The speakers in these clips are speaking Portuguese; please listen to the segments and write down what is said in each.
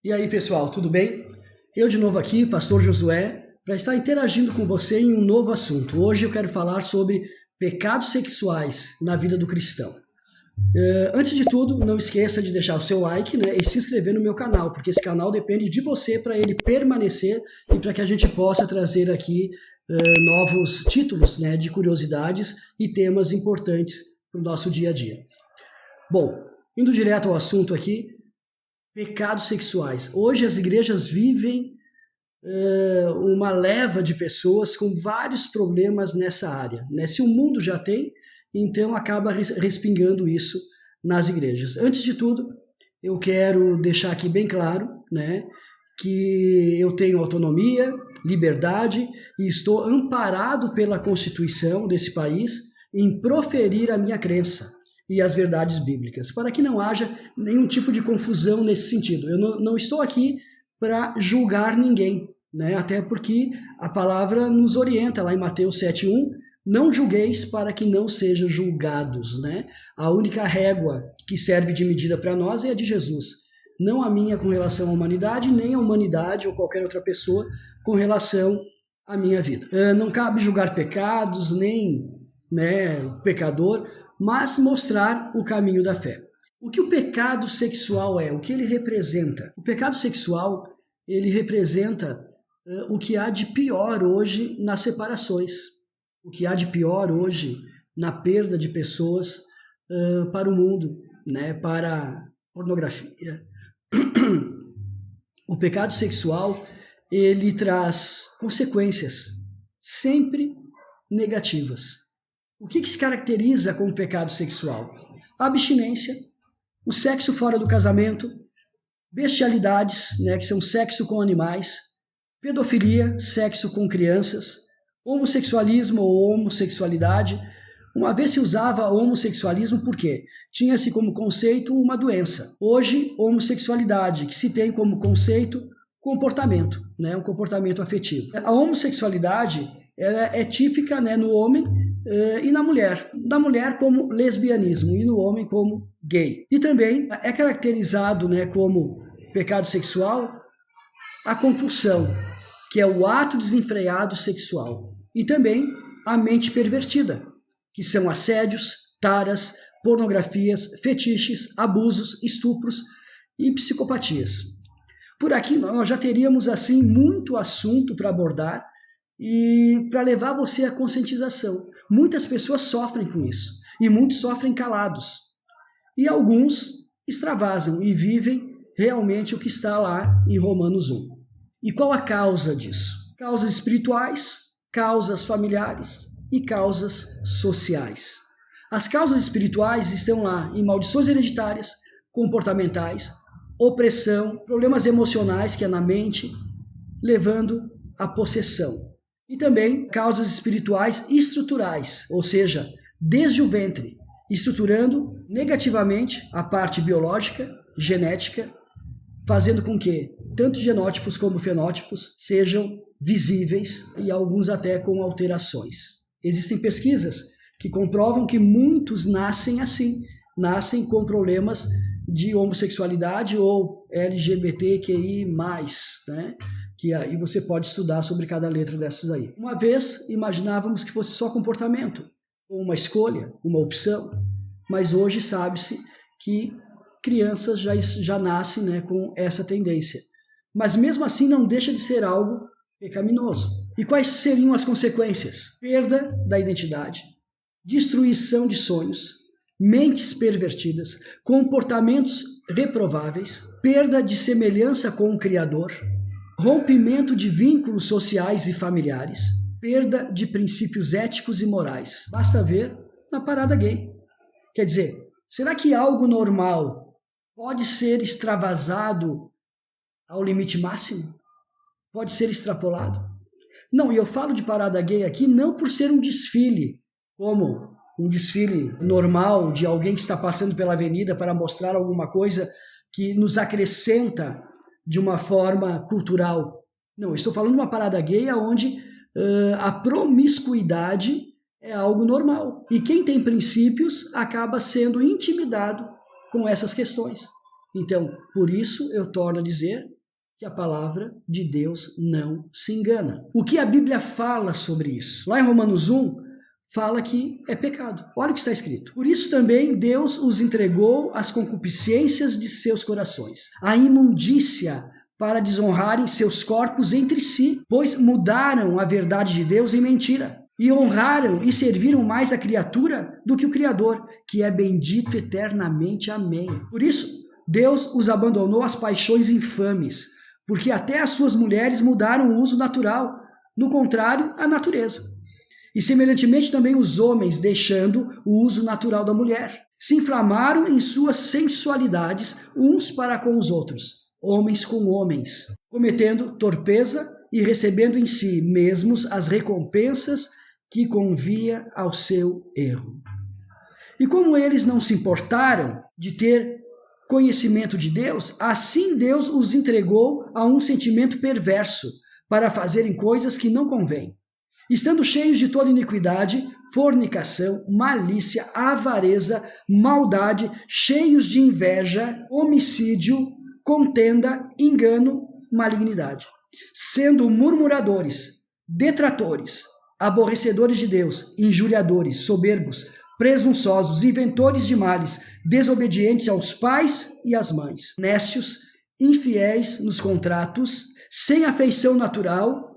E aí, pessoal, tudo bem? Eu de novo aqui, Pastor Josué, para estar interagindo com você em um novo assunto. Hoje eu quero falar sobre pecados sexuais na vida do cristão. Antes de tudo, não esqueça de deixar o seu like, né, e se inscrever no meu canal, porque esse canal depende de você para ele permanecer e para que a gente possa trazer aqui novos títulos, né, de curiosidades e temas importantes para o nosso dia a dia. Bom, indo direto ao assunto aqui, pecados sexuais. Hoje as igrejas vivem uma leva de pessoas com vários problemas nessa área, né? Se o mundo já tem, então acaba respingando isso nas igrejas. Antes de tudo, eu quero deixar aqui bem claro, né, que eu tenho autonomia, liberdade e estou amparado pela Constituição desse país em proferir a minha crença e as verdades bíblicas, para que não haja nenhum tipo de confusão nesse sentido. Eu não estou aqui para julgar ninguém, né? Até porque a palavra nos orienta lá em Mateus 7:1, não julgueis para que não sejam julgados, né? A única régua que serve de medida para nós é a de Jesus, não a minha com relação à humanidade, nem a humanidade ou qualquer outra pessoa com relação à minha vida. Não cabe julgar pecados, nem, né, o pecador, mas mostrar o caminho da fé. O que o pecado sexual é? O que ele representa? O pecado sexual, ele representa o que há de pior hoje nas separações, o que há de pior hoje na perda de pessoas para o mundo, né, para a pornografia. O pecado sexual, ele traz consequências sempre negativas. O que se caracteriza como pecado sexual? A abstinência, o sexo fora do casamento, bestialidades, né, que são sexo com animais, pedofilia, sexo com crianças, homossexualismo ou homossexualidade. Uma vez se usava homossexualismo porque tinha-se como conceito uma doença. Hoje, homossexualidade, que se tem como conceito comportamento, né, um comportamento afetivo. A homossexualidade ela é típica, né, no homem e na mulher. Na mulher como lesbianismo e no homem como gay. E também é caracterizado, né, como pecado sexual a compulsão, que é o ato desenfreado sexual. E também a mente pervertida, que são assédios, taras, pornografias, fetiches, abusos, estupros e psicopatias. Por aqui nós já teríamos assim muito assunto para abordar e para levar você à conscientização. Muitas pessoas sofrem com isso e muitos sofrem calados. E alguns extravasam e vivem realmente o que está lá em Romanos 1. E qual a causa disso? Causas espirituais, causas familiares e causas sociais. As causas espirituais estão lá em maldições hereditárias, comportamentais, opressão, problemas emocionais que é na mente, levando à possessão. E também causas espirituais estruturais, ou seja, desde o ventre, estruturando negativamente a parte biológica, genética, fazendo com que tanto genótipos como fenótipos sejam visíveis e alguns até com alterações. Existem pesquisas que comprovam que muitos nascem assim, nascem com problemas de homossexualidade ou LGBTQI+, né? Que aí você pode estudar sobre cada letra dessas aí. Uma vez imaginávamos que fosse só comportamento, ou uma escolha, uma opção, mas hoje sabe-se que crianças já nascem, né, com essa tendência. Mas mesmo assim não deixa de ser algo pecaminoso. E quais seriam as consequências? Perda da identidade, destruição de sonhos, mentes pervertidas, comportamentos reprováveis, perda de semelhança com o Criador, rompimento de vínculos sociais e familiares, perda de princípios éticos e morais. Basta ver na parada gay. Quer dizer, será que algo normal pode ser extravasado ao limite máximo? Pode ser extrapolado? Não, e eu falo de parada gay aqui não por ser um desfile, como um desfile normal de alguém que está passando pela avenida para mostrar alguma coisa que nos acrescenta de uma forma cultural. Não, eu estou falando de uma parada gay onde a promiscuidade é algo normal. E quem tem princípios acaba sendo intimidado com essas questões. Então, por isso eu torno a dizer que a palavra de Deus não se engana. O que a Bíblia fala sobre isso? Lá em Romanos 1, fala que é pecado. Olha o que está escrito. Por isso também Deus os entregou às concupiscências de seus corações, à imundícia, para desonrarem seus corpos entre si, pois mudaram a verdade de Deus em mentira, e honraram e serviram mais a criatura do que o Criador, que é bendito eternamente. Amém. Por isso, Deus os abandonou às paixões infames, porque até as suas mulheres mudaram o uso natural, no contrário à natureza. E semelhantemente também os homens, deixando o uso natural da mulher, se inflamaram em suas sensualidades uns para com os outros, homens com homens, cometendo torpeza e recebendo em si mesmos as recompensas que convia ao seu erro. E como eles não se importaram de ter conhecimento de Deus, assim Deus os entregou a um sentimento perverso para fazerem coisas que não convêm, estando cheios de toda iniquidade, fornicação, malícia, avareza, maldade, cheios de inveja, homicídio, contenda, engano, malignidade, sendo murmuradores, detratores, aborrecedores de Deus, injuriadores, soberbos, presunçosos, inventores de males, desobedientes aos pais e às mães, nécios, infiéis nos contratos, sem afeição natural,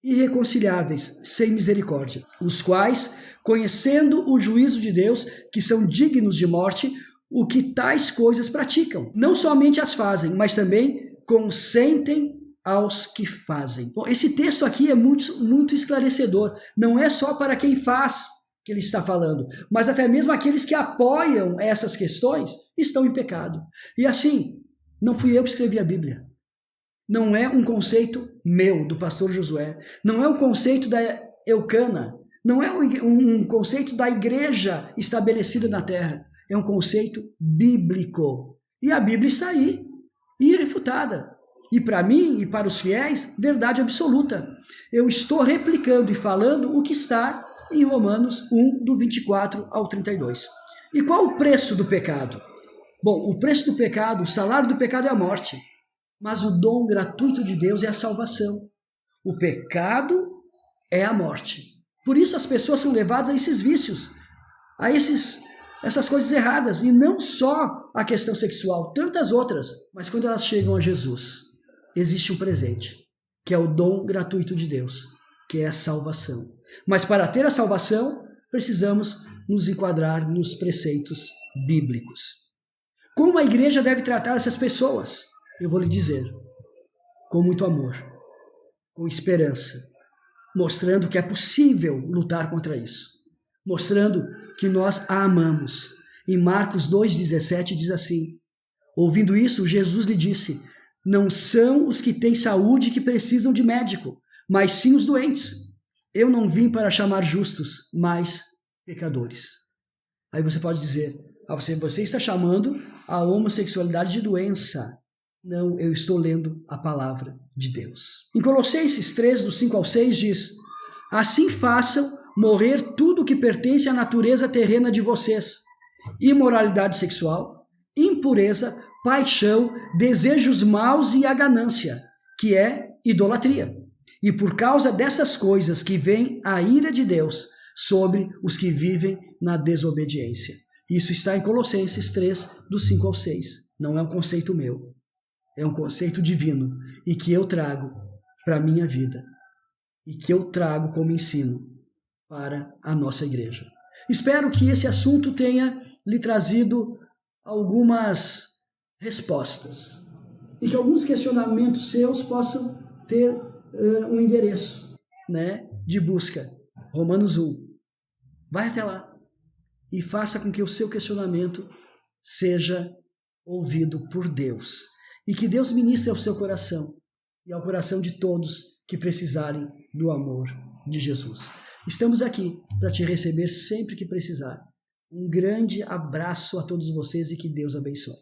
irreconciliáveis, sem misericórdia, os quais, conhecendo o juízo de Deus, que são dignos de morte, o que tais coisas praticam, não somente as fazem, mas também consentem aos que fazem. Bom, esse texto aqui é muito esclarecedor. Não é só para quem faz que ele está falando, mas até mesmo aqueles que apoiam essas questões estão em pecado. E assim, não fui eu que escrevi a Bíblia. Não é um conceito meu, do pastor Josué. Não é um conceito da Eucana. Não é um conceito da igreja estabelecida na terra. É um conceito bíblico. E a Bíblia está aí, irrefutada. E para mim e para os fiéis, verdade absoluta. Eu estou replicando e falando o que está em Romanos 1, do 24 ao 32. E qual o preço do pecado? Bom, o preço do pecado, o salário do pecado é a morte. Mas o dom gratuito de Deus é a salvação. O pecado é a morte. Por isso as pessoas são levadas a esses vícios, a essas coisas erradas. E não só a questão sexual, tantas outras. Mas quando elas chegam a Jesus, existe um presente, que é o dom gratuito de Deus, que é a salvação. Mas para ter a salvação, precisamos nos enquadrar nos preceitos bíblicos. Como a igreja deve tratar essas pessoas? Eu vou lhe dizer, com muito amor, com esperança, mostrando que é possível lutar contra isso, mostrando que nós a amamos. Em Marcos 2,17 diz assim: ouvindo isso, Jesus lhe disse: não são os que têm saúde que precisam de médico, mas sim os doentes. Eu não vim para chamar justos, mas pecadores. Aí você pode dizer, você está chamando a homossexualidade de doença. Não, eu estou lendo a palavra de Deus. Em Colossenses 3, do 5 ao 6, diz: assim façam morrer tudo que pertence à natureza terrena de vocês: imoralidade sexual, impureza, paixão, desejos maus e a ganância, que é idolatria. E por causa dessas coisas que vem a ira de Deus sobre os que vivem na desobediência. Isso está em Colossenses 3, do 5 ao 6. Não é um conceito meu. É um conceito divino e que eu trago para a minha vida e que eu trago como ensino para a nossa igreja. Espero que esse assunto tenha lhe trazido algumas respostas e que alguns questionamentos seus possam ter um endereço, de busca. Romanos 1. Vai até lá e faça com que o seu questionamento seja ouvido por Deus. E que Deus ministre ao seu coração e ao coração de todos que precisarem do amor de Jesus. Estamos aqui para te receber sempre que precisar. Um grande abraço a todos vocês e que Deus abençoe.